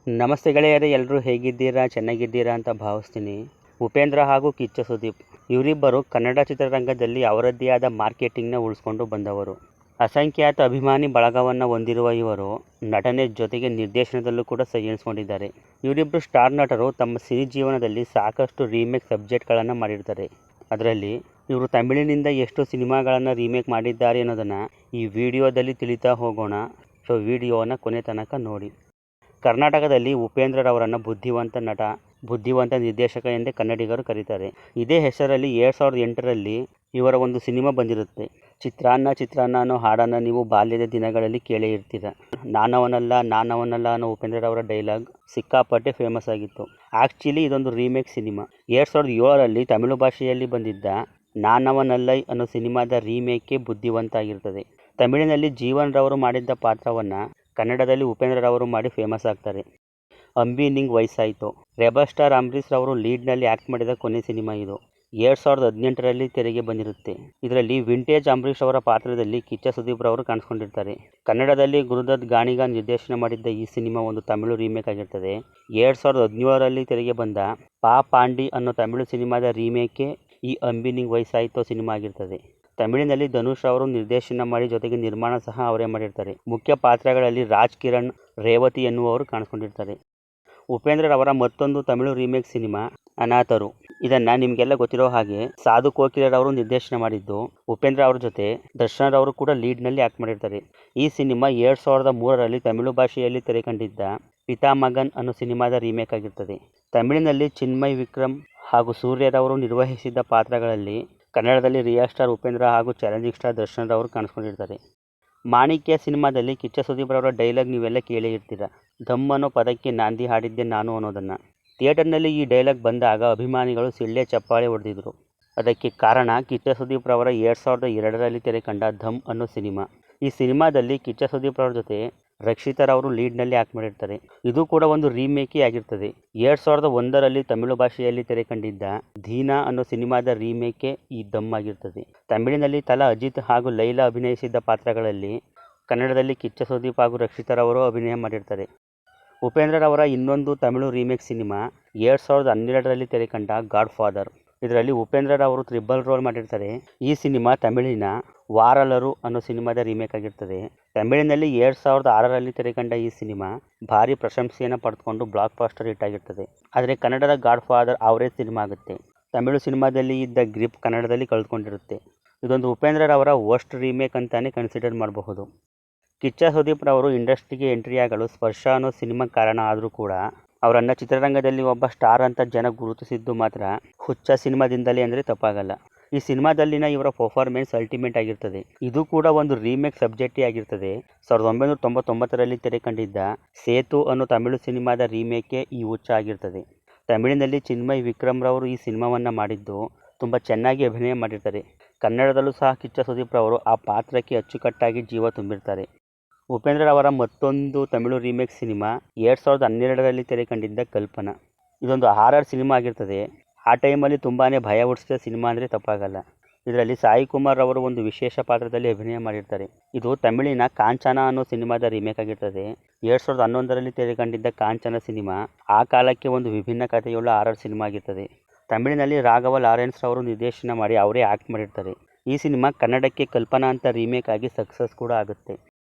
ನಮಸ್ತೆ ಗೆಳೆಯರೇ, ಎಲ್ಲರೂ ಹೇಗಿದ್ದೀರಾ? ಚೆನ್ನಾಗಿದ್ದೀರಾ ಅಂತ ಭಾವಿಸ್ತೀನಿ. ಉಪೇಂದ್ರ ಹಾಗೂ ಕಿಚ್ಚ ಸುದೀಪ್ ಇವರಿಬ್ಬರು ಕನ್ನಡ ಚಿತ್ರರಂಗದಲ್ಲಿ ಅವರದ್ದೇ ಆದ ಮಾರ್ಕೆಟಿಂಗ್ನ ಉಳಿಸ್ಕೊಂಡು ಬಂದವರು. ಅಸಂಖ್ಯಾತ ಅಭಿಮಾನಿ ಬಳಗವನ್ನು ಹೊಂದಿರುವ ಇವರು ನಟನೆ ಜೊತೆಗೆ ನಿರ್ದೇಶನದಲ್ಲೂ ಕೂಡ ಸೈ ಎಣಿಸ್ಕೊಂಡಿದ್ದಾರೆ. ಇವರಿಬ್ಬರು ಸ್ಟಾರ್ ನಟರು ತಮ್ಮ ಸಿನಿ ಜೀವನದಲ್ಲಿ ಸಾಕಷ್ಟು ರೀಮೇಕ್ ಸಬ್ಜೆಕ್ಟ್ಗಳನ್ನು ಮಾಡಿರ್ತಾರೆ. ಅದರಲ್ಲಿ ಇವರು ತಮಿಳಿನಿಂದ ಎಷ್ಟು ಸಿನಿಮಾಗಳನ್ನು ರೀಮೇಕ್ ಮಾಡಿದ್ದಾರೆ ಅನ್ನೋದನ್ನು ಈ ವಿಡಿಯೋದಲ್ಲಿ ತಿಳಿತಾ ಹೋಗೋಣ. ಸೊ ವಿಡಿಯೋನ ಕೊನೆ ತನಕ ನೋಡಿ. ಕರ್ನಾಟಕದಲ್ಲಿ ಉಪೇಂದ್ರರವರನ್ನು ಬುದ್ಧಿವಂತ ನಟ, ಬುದ್ಧಿವಂತ ನಿರ್ದೇಶಕ ಎಂದೇ ಕನ್ನಡಿಗರು ಕರೀತಾರೆ. ಇದೇ ಹೆಸರಲ್ಲಿ 2008ರಲ್ಲಿ ಇವರ ಒಂದು ಸಿನಿಮಾ ಬಂದಿರುತ್ತೆ. ಚಿತ್ರಾನ್ನ ಅನ್ನೋ ಹಾಡನ್ನು ನೀವು ಬಾಲ್ಯದ ದಿನಗಳಲ್ಲಿ ಕೇಳೇ ಇರ್ತೀರ. ನಾನವನಲ್ಲ ಅನ್ನೋ ಉಪೇಂದ್ರರವರ ಡೈಲಾಗ್ ಸಿಕ್ಕಾಪಟ್ಟೆ ಫೇಮಸ್ ಆಗಿತ್ತು. ಆ್ಯಕ್ಚುಲಿ ಇದೊಂದು ರೀಮೇಕ್ ಸಿನಿಮಾ. 2007ರಲ್ಲಿ ತಮಿಳು ಭಾಷೆಯಲ್ಲಿ ಬಂದಿದ್ದ ನಾನವನಲ್ಲೈ ಅನ್ನೋ ಸಿನಿಮಾದ ರೀಮೇಕೇ ಬುದ್ಧಿವಂತ ಆಗಿರ್ತದೆ. ತಮಿಳಿನಲ್ಲಿ ಜೀವನ್ ರವರು ಮಾಡಿದ್ದ ಪಾತ್ರವನ್ನು ಕನ್ನಡದಲ್ಲಿ ಉಪೇಂದ್ರರವರು ಮಾಡಿ ಫೇಮಸ್ ಆಗ್ತಾರೆ. ಅಂಬಿ ನಿಂಗ್ ವಯಸ್ಸಾಯಿತು. ರೆಬಲ್ ಸ್ಟಾರ್ ಅಂಬರೀಷ್ ರವರು ಲೀಡ್ನಲ್ಲಿ ಆ್ಯಕ್ಟ್ ಮಾಡಿದ ಕೊನೆ ಸಿನಿಮಾ ಇದು. 2018ರಲ್ಲಿ ತೆರೆಗೆ ಬಂದಿರುತ್ತೆ. ಇದರಲ್ಲಿ ವಿಂಟೇಜ್ ಅಂಬರೀಷ್ ಅವರ ಪಾತ್ರದಲ್ಲಿ ಕಿಚ್ಚ ಸುದೀಪ್ ರವರು ಕಾಣಿಸ್ಕೊಂಡಿರ್ತಾರೆ. ಕನ್ನಡದಲ್ಲಿ ಗುರುದತ್ ಗಾಣಿಗ ನಿರ್ದೇಶನ ಮಾಡಿದ್ದ ಈ ಸಿನಿಮಾ ಒಂದು ತಮಿಳು ರೀಮೇಕ್ ಆಗಿರ್ತದೆ. 2017ರಲ್ಲಿ ತೆರೆಗೆ ಬಂದ ಪಾ ಪಾಂಡಿ ಅನ್ನೋ ತಮಿಳು ಸಿನಿಮಾದ ರೀಮೇಕೇ ಈ ಅಂಬಿ ನಿಂಗ್ ವಯಸ್ಸಾಯಿತು ಸಿನಿಮಾ ಆಗಿರ್ತದೆ. ತಮಿಳಿನಲ್ಲಿ ಧನುಷ್ ಅವರು ನಿರ್ದೇಶನ ಮಾಡಿ ಜೊತೆಗೆ ನಿರ್ಮಾಣ ಸಹ ಅವರೇ ಮಾಡಿರ್ತಾರೆ. ಮುಖ್ಯ ಪಾತ್ರಗಳಲ್ಲಿ ರಾಜ್ ಕಿರಣ್, ರೇವತಿ ಎನ್ನುವವರು ಕಾಣಿಸ್ಕೊಂಡಿರ್ತಾರೆ. ಉಪೇಂದ್ರರವರ ಮತ್ತೊಂದು ತಮಿಳು ರೀಮೇಕ್ ಸಿನಿಮಾ ಅನಾಥರು. ಇದನ್ನು ನಿಮಗೆಲ್ಲ ಗೊತ್ತಿರೋ ಹಾಗೆ ಸಾಧು ಕೋಕಿಲರವರು ನಿರ್ದೇಶನ ಮಾಡಿದ್ದು, ಉಪೇಂದ್ರ ಅವ್ರ ಜೊತೆ ದರ್ಶನ್ ರವರು ಕೂಡ ಲೀಡ್ನಲ್ಲಿ ಆ್ಯಕ್ಟ್ ಮಾಡಿರ್ತಾರೆ. ಈ ಸಿನಿಮಾ 2003ರಲ್ಲಿ ತಮಿಳು ಭಾಷೆಯಲ್ಲಿ ತೆರೆ ಕಂಡಿದ್ದ ಪಿತಾಮಗನ್ ಅನ್ನೋ ಸಿನಿಮಾದ ರೀಮೇಕ್ ಆಗಿರ್ತದೆ. ತಮಿಳಿನಲ್ಲಿ ಚಿನ್ಮಯ್ ವಿಕ್ರಮ್ ಹಾಗೂ ಸೂರ್ಯರವರು ನಿರ್ವಹಿಸಿದ್ದ ಪಾತ್ರಗಳಲ್ಲಿ ಕನ್ನಡದಲ್ಲಿ ರಿಯಲ್ ಸ್ಟಾರ್ ಉಪೇಂದ್ರ ಹಾಗೂ ಚಾಲೆಂಜಿಂಗ್ ಸ್ಟಾರ್ ದರ್ಶನ್ ರವರು ಕಾಣಿಸ್ಕೊಂಡಿರ್ತಾರೆ. ಮಾಣಿಕ್ಯ ಸಿನಿಮಾದಲ್ಲಿ ಕಿಚ್ಚ ಸುದೀಪ್ ರವರ ಡೈಲಾಗ್ ನೀವೆಲ್ಲ ಕೇಳೇ ಇರ್ತೀರ. ಧಮ್ ಅನ್ನೋ ಪದಕ್ಕೆ ನಾಂದಿ ಹಾಡಿದ್ದೆ ನಾನು ಅನ್ನೋದನ್ನು. ಥಿಯೇಟರ್ನಲ್ಲಿ ಈ ಡೈಲಾಗ್ ಬಂದಾಗ ಅಭಿಮಾನಿಗಳು ಸಿಳ್ಳೆ ಚಪ್ಪಾಳೆ ಹೊಡೆದಿದ್ರು. ಅದಕ್ಕೆ ಕಾರಣ ಕಿಚ್ಚ ಸುದೀಪ್ ರವರ 2002ರಲ್ಲಿ ತೆರೆ ಕಂಡ ಧಮ್ ಅನ್ನೋ ಸಿನಿಮಾ. ಈ ಸಿನಿಮಾದಲ್ಲಿ ಕಿಚ್ಚ ಸುದೀಪ್ ರವರ ಜೊತೆ ರಕ್ಷಿತರವರು ಲೀಡ್ನಲ್ಲಿ ಆ್ಯಕ್ಟ್ ಮಾಡಿರ್ತಾರೆ. ಇದು ಕೂಡ ಒಂದು ರೀಮೇಕೇ ಆಗಿರ್ತದೆ. 2001ರಲ್ಲಿ ತಮಿಳು ಭಾಷೆಯಲ್ಲಿ ತೆರೆ ಕಂಡಿದ್ದ ಧೀನಾ ಅನ್ನೋ ಸಿನಿಮಾದ ರೀಮೇಕೇ ಈ ಧಮ್ ಆಗಿರ್ತದೆ. ತಮಿಳಿನಲ್ಲಿ ತಲಾ ಅಜಿತ್ ಹಾಗೂ ಲೈಲಾ ಅಭಿನಯಿಸಿದ್ದ ಪಾತ್ರಗಳಲ್ಲಿ ಕನ್ನಡದಲ್ಲಿ ಕಿಚ್ಚ ಸುದೀಪ್ ಹಾಗೂ ರಕ್ಷಿತರವರು ಅಭಿನಯ ಮಾಡಿರ್ತಾರೆ. ಉಪೇಂದ್ರರವರ ಇನ್ನೊಂದು ತಮಿಳು ರೀಮೇಕ್ ಸಿನಿಮಾ 2012ರಲ್ಲಿ ತೆರೆ ಕಂಡ ಗಾಡ್ ಫಾದರ್. ಇದರಲ್ಲಿ ಉಪೇಂದ್ರರವರು ತ್ರಿಬಲ್ ರೋಲ್ ಮಾಡಿರ್ತಾರೆ. ಈ ಸಿನಿಮಾ ತಮಿಳಿನ ವಾರಲರು ಅನ್ನೋ ಸಿನಿಮಾದ ರೀಮೇಕ್ ಆಗಿರ್ತದೆ. ತಮಿಳಿನಲ್ಲಿ 2006ರಲ್ಲಿ ತೆರೆ ಕಂಡ ಈ ಸಿನಿಮಾ ಭಾರಿ ಪ್ರಶಂಸೆಯನ್ನು ಪಡೆದುಕೊಂಡು ಬ್ಲಾಕ್ ಬಾಸ್ಟರ್ ಹಿಟ್ ಆಗಿರ್ತದೆ. ಆದರೆ ಕನ್ನಡದ ಗಾಡ್ ಫಾದರ್ ಅವರೇಜ್ ಸಿನಿಮಾ ಆಗುತ್ತೆ. ತಮಿಳು ಸಿನಿಮಾದಲ್ಲಿ ಇದ್ದ ಗ್ರಿಪ್ ಕನ್ನಡದಲ್ಲಿ ಕಳೆದುಕೊಂಡಿರುತ್ತೆ. ಇದೊಂದು ಉಪೇಂದ್ರರವರ ವರ್ಸ್ಟ್ ರೀಮೇಕ್ ಅಂತಾನೆ ಕನ್ಸಿಡರ್ ಮಾಡಬಹುದು. ಕಿಚ್ಚ ಸುದೀಪ್ ರವರು ಇಂಡಸ್ಟ್ರಿಗೆ ಎಂಟ್ರಿಯಾಗಲು ಸ್ಪರ್ಶ ಅನ್ನೋ ಸಿನಿಮಾ ಕಾರಣ ಆದರೂ ಕೂಡ ಅವರನ್ನು ಚಿತ್ರರಂಗದಲ್ಲಿ ಒಬ್ಬ ಸ್ಟಾರ್ ಅಂತ ಜನ ಗುರುತಿಸಿದ್ದು ಮಾತ್ರ ಹುಚ್ಚ ಸಿನಿಮಾದಿಂದಲೇ ಅಂದರೆ ತಪ್ಪಾಗಲ್ಲ. ಈ ಸಿನಿಮಾದಲ್ಲಿನ ಇವರ ಪರ್ಫಾರ್ಮೆನ್ಸ್ ಅಲ್ಟಿಮೇಟ್ ಆಗಿರ್ತದೆ. ಇದು ಕೂಡ ಒಂದು ರೀಮೇಕ್ ಸಬ್ಜೆಕ್ಟೇ ಆಗಿರ್ತದೆ. 1999ರಲ್ಲಿ ತೆರೆ ಕಂಡಿದ್ದ ಸೇತು ಅನ್ನೋ ತಮಿಳು ಸಿನಿಮಾದ ರೀಮೇಕೇ ಈ ಹುಚ್ಚ ಆಗಿರ್ತದೆ. ತಮಿಳಿನಲ್ಲಿ ಚಿನ್ಮಯ್ ವಿಕ್ರಮ್ ರವರು ಈ ಸಿನಿಮಾವನ್ನು ಮಾಡಿದ್ದು ತುಂಬ ಚೆನ್ನಾಗಿ ಅಭಿನಯ ಮಾಡಿರ್ತಾರೆ. ಕನ್ನಡದಲ್ಲೂ ಸಹ ಕಿಚ್ಚ ಸುದೀಪ್ ರವರು ಆ ಪಾತ್ರಕ್ಕೆ ಅಚ್ಚುಕಟ್ಟಾಗಿ ಜೀವ ತುಂಬಿರ್ತಾರೆ. ಉಪೇಂದ್ರರವರ ಮತ್ತೊಂದು ತಮಿಳು ರೀಮೇಕ್ ಸಿನಿಮಾ 2012ರಲ್ಲಿ ತೆರೆ ಕಂಡಿದ್ದ ಕಲ್ಪನಾ. ಇದೊಂದು ಹಾರರ್ ಸಿನಿಮಾ ಆಗಿರ್ತದೆ. ಆ ಟೈಮಲ್ಲಿ ತುಂಬಾ ಭಯ ಹುಟ್ಟಿಸಿದ ಸಿನಿಮಾ ಅಂದರೆ ತಪ್ಪಾಗಲ್ಲ. ಇದರಲ್ಲಿ ಸಾಯಿ ಕುಮಾರ್ ಅವರು ಒಂದು ವಿಶೇಷ ಪಾತ್ರದಲ್ಲಿ ಅಭಿನಯ ಮಾಡಿರ್ತಾರೆ. ಇದು ತಮಿಳಿನ ಕಾಂಚನ ಅನ್ನೋ ಸಿನಿಮಾದ ರೀಮೇಕ್ ಆಗಿರ್ತದೆ. 2011ರಲ್ಲಿ ತೆರೆ ಕಂಡಿದ್ದ ಕಾಂಚನ ಸಿನಿಮಾ ಆ ಕಾಲಕ್ಕೆ ಒಂದು ವಿಭಿನ್ನ ಕಥೆಯುಳ್ಳ ಹಾರರ್ ಸಿನಿಮಾ ಆಗಿರ್ತದೆ. ತಮಿಳಿನಲ್ಲಿ ರಾಘವ ಲಾರೆನ್ಸ್ ರವರು ನಿರ್ದೇಶನ ಮಾಡಿ ಅವರೇ ಆ್ಯಕ್ಟ್ ಮಾಡಿರ್ತಾರೆ. ಈ ಸಿನಿಮಾ ಕನ್ನಡಕ್ಕೆ ಕಲ್ಪನಾ ಅಂತ ರೀಮೇಕ್ ಆಗಿ ಸಕ್ಸಸ್ ಕೂಡ ಆಗುತ್ತೆ.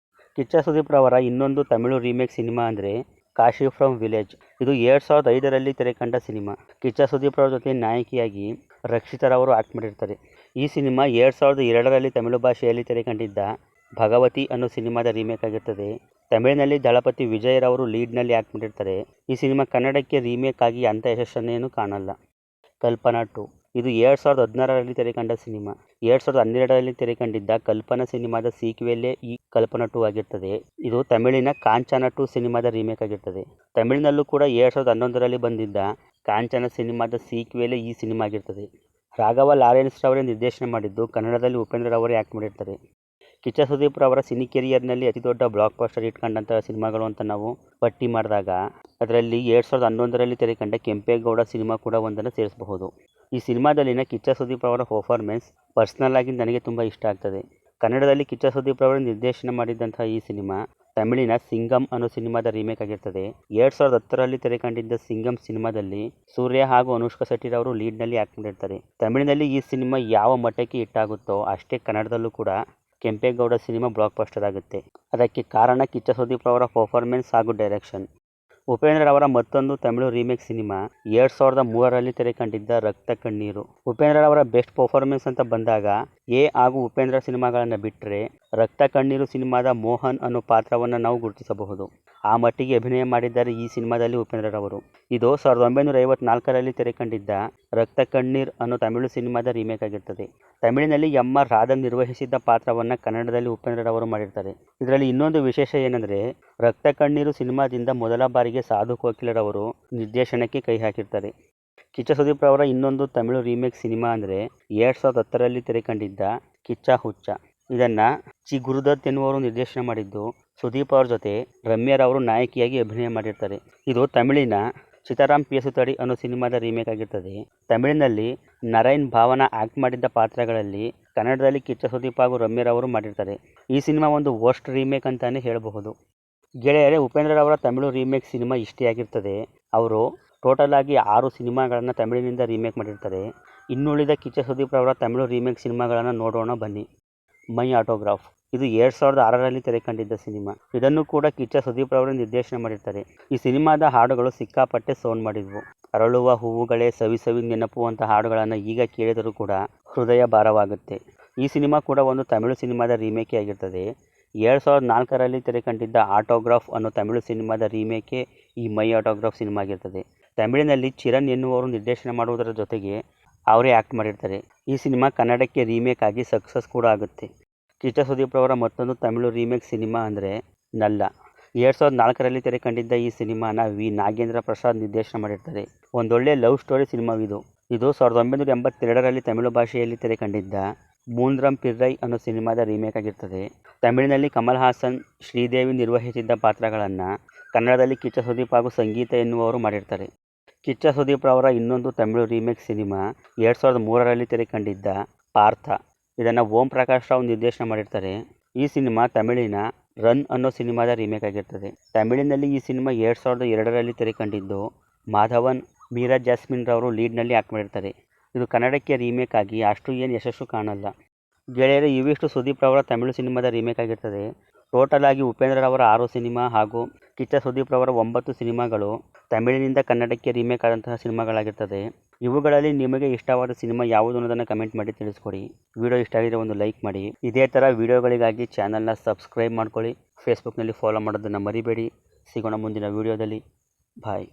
ಕಿಚ್ಚ ಸುದೀಪ್ ರವರ ಇನ್ನೊಂದು ತಮಿಳು ರೀಮೇಕ್ ಸಿನಿಮಾ ಅಂದರೆ ಕಾಶಿ ಫ್ರಮ್ ವಿಲೇಜ್. ಇದು 2005ರಲ್ಲಿ ತೆರೆ ಕಂಡ ಸಿನಿಮಾ. ಕಿಚ್ಚ ಸುದೀಪ್ ರವರ ಜೊತೆ ನಾಯಕಿಯಾಗಿ ರಕ್ಷಿತರವರು ಆ್ಯಕ್ಟ್ ಮಾಡಿರ್ತಾರೆ. ಈ ಸಿನಿಮಾ 2002ರಲ್ಲಿ ತಮಿಳು ಭಾಷೆಯಲ್ಲಿ ತೆರೆ ಕಂಡಿದ್ದ ಭಗವತಿ ಅನ್ನೋ ಸಿನಿಮಾದ ರೀಮೇಕ್ ಆಗಿರ್ತದೆ. ತಮಿಳಿನಲ್ಲಿ ದಳಪತಿ ವಿಜಯ್ ರವರು ಲೀಡ್ನಲ್ಲಿ ಆ್ಯಕ್ಟ್ ಮಾಡಿರ್ತಾರೆ. ಈ ಸಿನಿಮಾ ಕನ್ನಡಕ್ಕೆ ರೀಮೇಕ್ ಆಗಿ ಅಂಥ ಯಶಸ್ಸನ್ನೇನು ಕಾಣಲ್ಲ. ಕಲ್ಪನಾ 2 ಇದು 2016ರಲ್ಲಿ ತೆರೆ ಕಂಡ ಸಿನಿಮಾ. 2012ರಲ್ಲಿ ತೆರೆ ಕಂಡಿದ್ದ ಕಲ್ಪನಾ ಸಿನಿಮಾದ ಸೀಕ್ವೆಲ್ಲೇ ಈ ಕಲ್ಪನಾ 2 ಆಗಿರ್ತದೆ. ಇದು ತಮಿಳಿನ ಕಾಂಚನ 2 ಸಿನಿಮಾದ ರೀಮೇಕ್ ಆಗಿರ್ತದೆ. ತಮಿಳಿನಲ್ಲೂ ಕೂಡ 2011ರಲ್ಲಿ ಬಂದಿದ್ದ ಕಾಂಚನ ಸಿನಿಮಾದ ಸೀಕ್ವೆಲ್ಲೇ ಈ ಸಿನಿಮಾ ಆಗಿರ್ತದೆ. ರಾಘವ ಲಾರೆನ್ಸ್ ರವರೇ ನಿರ್ದೇಶನ ಮಾಡಿದ್ದು ಕನ್ನಡದಲ್ಲಿ ಉಪೇಂದ್ರರವರೇ ಆ್ಯಕ್ಟ್ ಮಾಡಿರ್ತಾರೆ. ಕಿಚ್ಚ ಸುದೀಪ್ ರವರ ಸಿನಿ ಕೆರಿಯರ್ನಲ್ಲಿ ಅತಿ ದೊಡ್ಡ ಬ್ಲಾಕ್ ಬಾಸ್ಟರ್ ಇಟ್ಕೊಂಡಂಥ ಸಿನಿಮಾಗಳು ಅಂತ ನಾವು ಪಟ್ಟಿ ಮಾಡಿದಾಗ ಅದರಲ್ಲಿ 2011ರಲ್ಲಿ ತೆರೆ ಕಂಡ ಕೆಂಪೇಗೌಡ ಸಿನಿಮಾ ಕೂಡ ಒಂದನ್ನು ಸೇರಿಸಬಹುದು. ಈ ಸಿನಿಮಾದಲ್ಲಿನ ಕಿಚ್ಚ ಸುದೀಪ್ ರವರ ಪರ್ಫಾರ್ಮೆನ್ಸ್ ಪರ್ಸ್ನಲ್ ಆಗಿ ನನಗೆ ತುಂಬ ಇಷ್ಟ ಆಗ್ತದೆ. ಕನ್ನಡದಲ್ಲಿ ಕಿಚ್ಚ ಸುದೀಪ್ ರವರು ನಿರ್ದೇಶನ ಮಾಡಿದಂತಹ ಈ ಸಿನಿಮಾ ತಮಿಳಿನ ಸಿಂಗಂ ಅನ್ನೋ ಸಿನಿಮಾದ ರೀಮೇಕ್ ಆಗಿರ್ತದೆ. 2010ರಲ್ಲಿ ತೆರೆ ಕಂಡಿದ್ದ ಸಿಂಗಂ ಸಿನಿಮಾದಲ್ಲಿ ಸೂರ್ಯ ಹಾಗೂ ಅನುಷ್ಕಾ ಶೆಟ್ಟಿರವರು ಲೀಡ್ನಲ್ಲಿ ಆ್ಯಕ್ಟ್ ಮಾಡಿರ್ತಾರೆ. ತಮಿಳಿನಲ್ಲಿ ಈ ಸಿನಿಮಾ ಯಾವ ಮಟ್ಟಕ್ಕೆ ಹಿಟ್ಟಾಗುತ್ತೋ ಅಷ್ಟೇ ಕನ್ನಡದಲ್ಲೂ ಕೂಡ ಕೆಂಪೇಗೌಡ ಸಿನಿಮಾ ಬ್ಲಾಕ್ ಬಸ್ಟರ್ ಆಗುತ್ತೆ. ಅದಕ್ಕೆ ಕಾರಣ ಕಿಚ್ಚ ಸುದೀಪ್ ಅವರ ಪರ್ಫಾರ್ಮೆನ್ಸ್ ಹಾಗೂ ಡೈರೆಕ್ಷನ್. ಉಪೇಂದ್ರ ಅವರ ಮತ್ತೊಂದು ತಮಿಳು ರೀಮೇಕ್ ಸಿನಿಮಾ 2003ರಲ್ಲಿ ತೆರೆ ಕಂಡಿದ್ದ ರಕ್ತ ಕಣ್ಣೀರು. ಉಪೇಂದ್ರ ಅವರ ಬೆಸ್ಟ್ ಪರ್ಫಾರ್ಮೆನ್ಸ್ ಅಂತ ಬಂದಾಗ ಎ ಹಾಗೂ ಉಪೇಂದ್ರ ಸಿನಿಮಾಗಳನ್ನು ಬಿಟ್ಟರೆ ರಕ್ತ ಕಣ್ಣೀರು ಸಿನಿಮಾದ ಮೋಹನ್ ಅನ್ನೋ ಪಾತ್ರವನ್ನು ನಾವು ಗುರುತಿಸಬಹುದು. ಆ ಮಟ್ಟಿಗೆ ಅಭಿನಯ ಮಾಡಿದ್ದಾರೆ ಈ ಸಿನಿಮಾದಲ್ಲಿ ಉಪೇಂದ್ರರವರು. ಇದು 1954ರಲ್ಲಿ ತೆರೆ ಕಂಡಿದ್ದ ರಕ್ತ ಕಣ್ಣೀರ್ ಅನ್ನೋ ತಮಿಳು ಸಿನಿಮಾದ ರೀಮೇಕ್ ಆಗಿರ್ತದೆ. ತಮಿಳಿನಲ್ಲಿ ಎಂ.ಆರ್. ರಾಧನ್ ನಿರ್ವಹಿಸಿದ್ದ ಪಾತ್ರವನ್ನು ಕನ್ನಡದಲ್ಲಿ ಉಪೇಂದ್ರರವರು ಮಾಡಿರ್ತಾರೆ. ಇದರಲ್ಲಿ ಇನ್ನೊಂದು ವಿಶೇಷ ಏನಂದರೆ ರಕ್ತ ಕಣ್ಣೀರು ಸಿನಿಮಾದಿಂದ ಮೊದಲ ಬಾರಿಗೆ ಸಾಧು ಕೋಕಿಲರವರು ನಿರ್ದೇಶನಕ್ಕೆ ಕೈ ಹಾಕಿರ್ತಾರೆ. ಕಿಚ್ಚ ಸುದೀಪ್ ಅವರ ಇನ್ನೊಂದು ತಮಿಳು ರೀಮೇಕ್ ಸಿನಿಮಾ ಅಂದರೆ 2010ರಲ್ಲಿ ತೆರೆ ಕಂಡಿದ್ದ ಕಿಚ್ಚ ಹುಚ್ಚ. ಇದನ್ನು ಚಿ ಗುರುದತ್ ಎನ್ನುವರು ನಿರ್ದೇಶನ ಮಾಡಿದ್ದು ಸುದೀಪ್ ಅವ್ರ ಜೊತೆ ರಮ್ಯಾರವರು ನಾಯಕಿಯಾಗಿ ಅಭಿನಯ ಮಾಡಿರ್ತಾರೆ. ಇದು ತಮಿಳಿನ ಚಿತರಾಮ್ ಪೇಸುತಡಿ ಅನ್ನೋ ಸಿನಿಮಾದ ರೀಮೇಕ್ ಆಗಿರ್ತದೆ. ತಮಿಳಿನಲ್ಲಿ ನರೈನ್ ಭಾವನಾ ಆ್ಯಕ್ಟ್ ಮಾಡಿದ್ದ ಪಾತ್ರಗಳಲ್ಲಿ ಕನ್ನಡದಲ್ಲಿ ಕಿಚ್ಚ ಸುದೀಪ್ ಹಾಗೂ ರಮ್ಯಾರವರು ಮಾಡಿರ್ತಾರೆ. ಈ ಸಿನಿಮಾ ಒಂದು ವರ್ಸ್ಟ್ ರೀಮೇಕ್ ಅಂತಾನೆ ಹೇಳಬಹುದು. ಗೆಳೆಯರೇ, ಉಪೇಂದ್ರರವರ ತಮಿಳು ರೀಮೇಕ್ ಸಿನಿಮಾ ಇಷ್ಟೇ ಆಗಿರ್ತದೆ. ಅವರು ಟೋಟಲ್ ಆಗಿ 6 ಸಿನಿಮಾಗಳನ್ನು ತಮಿಳಿನಿಂದ ರೀಮೇಕ್ ಮಾಡಿರ್ತಾರೆ. ಇನ್ನುಳಿದ ಕಿಚ್ಚ ಸುದೀಪ್ ಅವರ ತಮಿಳು ರೀಮೇಕ್ ಸಿನಿಮಾಗಳನ್ನು ನೋಡೋಣ ಬನ್ನಿ. ಮೈ ಆಟೋಗ್ರಾಫ್. ಇದು 2006ರಲ್ಲಿ ತೆರೆ ಕಂಡಿದ್ದ ಸಿನಿಮಾ. ಇದನ್ನು ಕೂಡ ಕಿಚ್ಚ ಸುದೀಪ್ ಅವರು ನಿರ್ದೇಶನ ಮಾಡಿರ್ತಾರೆ. ಈ ಸಿನಿಮಾದ ಹಾಡುಗಳು ಸಿಕ್ಕಾಪಟ್ಟೆ ಸೌಂಡ್ ಮಾಡಿದ್ವು. ಅರಳುವ ಹೂವುಗಳೇ, ಸವಿ ಸವಿ ನೆನಪು ಅಂತ ಹಾಡುಗಳನ್ನು ಈಗ ಕೇಳಿದರೂ ಕೂಡ ಹೃದಯ ಭಾರವಾಗುತ್ತೆ. ಈ ಸಿನಿಮಾ ಕೂಡ ಒಂದು ತಮಿಳು ಸಿನಿಮಾದ ರೀಮೇಕೇ ಆಗಿರ್ತದೆ. 2004ರಲ್ಲಿ ತೆರೆ ಕಂಡಿದ್ದ ಆಟೋಗ್ರಾಫ್ ಅನ್ನೋ ತಮಿಳು ಸಿನಿಮಾದ ರೀಮೇಕೆ ಈ ಮೈ ಆಟೋಗ್ರಾಫ್ ಸಿನಿಮಾ ಆಗಿರ್ತದೆ. ತಮಿಳಿನಲ್ಲಿ ಚಿರಣ್ ಎನ್ನುವರು ನಿರ್ದೇಶನ ಮಾಡುವುದರ ಜೊತೆಗೆ ಅವರೇ ಆ್ಯಕ್ಟ್ ಮಾಡಿರ್ತಾರೆ. ಈ ಸಿನಿಮಾ ಕನ್ನಡಕ್ಕೆ ರೀಮೇಕ್ ಆಗಿ ಸಕ್ಸಸ್ ಕೂಡ ಆಗುತ್ತೆ. ಕಿಚ್ಚ ಸುದೀಪ್ ಅವರ ಮತ್ತೊಂದು ತಮಿಳು ರೀಮೇಕ್ ಸಿನಿಮಾ ಅಂದರೆ ನಲ್ಲ. 2004ರಲ್ಲಿ ತೆರೆ ಕಂಡಿದ್ದ ಈ ಸಿನಿಮಾನ ವಿ ನಾಗೇಂದ್ರ ಪ್ರಸಾದ್ ನಿರ್ದೇಶನ ಮಾಡಿರ್ತಾರೆ. ಒಂದೊಳ್ಳೆ ಲವ್ ಸ್ಟೋರಿ ಸಿನಿಮಾವಿದು. ಇದು 1982ರಲ್ಲಿ ತಮಿಳು ಭಾಷೆಯಲ್ಲಿ ತೆರೆ ಕಂಡಿದ್ದ ಮೂಂದ್ರಂ ಪಿರ್ರೈ ಅನ್ನೋ ಸಿನಿಮಾದ ರೀಮೇಕ್ ಆಗಿರ್ತದೆ. ತಮಿಳಿನಲ್ಲಿ ಕಮಲ್ ಹಾಸನ್, ಶ್ರೀದೇವಿ ನಿರ್ವಹಿಸಿದ್ದ ಪಾತ್ರಗಳನ್ನು ಕನ್ನಡದಲ್ಲಿ ಕಿಚ್ಚ ಸುದೀಪ್ ಹಾಗೂ ಸಂಗೀತ ಎನ್ನುವರು ಮಾಡಿರ್ತಾರೆ. ಕಿಚ್ಚ ಸುದೀಪ್ ಅವರ ಇನ್ನೊಂದು ತಮಿಳು ರೀಮೇಕ್ ಸಿನಿಮಾ 2003ರಲ್ಲಿ ತೆರೆ ಕಂಡಿದ್ದ ಪಾರ್ಥ. ಇದನ್ನು ಓಂ ಪ್ರಕಾಶ್ ರಾವ್ ನಿರ್ದೇಶನ ಮಾಡಿರ್ತಾರೆ. ಈ ಸಿನಿಮಾ ತಮಿಳಿನ ರನ್ ಅನ್ನೋ ಸಿನಿಮಾದ ರೀಮೇಕ್ ಆಗಿರ್ತದೆ. ತಮಿಳಿನಲ್ಲಿ ಈ ಸಿನಿಮಾ 2002ರಲ್ಲಿ ತೆರೆ ಕಂಡಿದ್ದು ಮಾಧವನ್, ಮೀರಾ ಜಾಸ್ಮಿನ್ ರವರು ಲೀಡ್ನಲ್ಲಿ ಆ್ಯಕ್ಟ್ ಮಾಡಿರ್ತಾರೆ. ಇದು ಕನ್ನಡಕ್ಕೆ ರೀಮೇಕ್ ಆಗಿ ಅಷ್ಟು ಏನು ಯಶಸ್ಸು ಕಾಣಲ್ಲ. ಗೆಳೆಯರೆ, ಇವಿಷ್ಟು ಸುದೀಪ್ ರವರ ತಮಿಳು ಸಿನಿಮಾದ ರೀಮೇಕ್ ಆಗಿರ್ತದೆ. ಟೋಟಲ್ ಆಗಿ ಉಪೇಂದ್ರರವರ 6 ಸಿನಿಮಾ ಹಾಗೂ ಕಿಚ್ಚ ಸುದೀಪ್ ರವರ 9 ಸಿನಿಮಾಗಳು ತಮಿಳಿನಿಂದ ಕನ್ನಡಕ್ಕೆ ರೀಮೇಕ್ ಆದಂತಹ ಸಿನಿಮಾಗಳಾಗಿರ್ತದೆ. ಇವುಗಳಲ್ಲಿ ನಿಮಗೆ ಇಷ್ಟವಾದ ಸಿನಿಮಾ ಯಾವುದು ಅನ್ನೋದನ್ನು ಕಮೆಂಟ್ ಮಾಡಿ ತಿಳಿಸ್ಕೊಡಿ. ವಿಡಿಯೋ ಇಷ್ಟ ಆಗಿದ್ರೆ ಒಂದು ಲೈಕ್ ಮಾಡಿ. ಇದೇ ಥರ ವಿಡಿಯೋಗಳಿಗಾಗಿ ಚಾನಲ್ನ ಸಬ್ಸ್ಕ್ರೈಬ್ ಮಾಡ್ಕೊಳ್ಳಿ. ಫೇಸ್ಬುಕ್ನಲ್ಲಿ ಫಾಲೋ ಮಾಡೋದನ್ನು ಮರಿಬೇಡಿ. ಸಿಗೋಣ ಮುಂದಿನ ವಿಡಿಯೋದಲ್ಲಿ. ಬಾಯ್.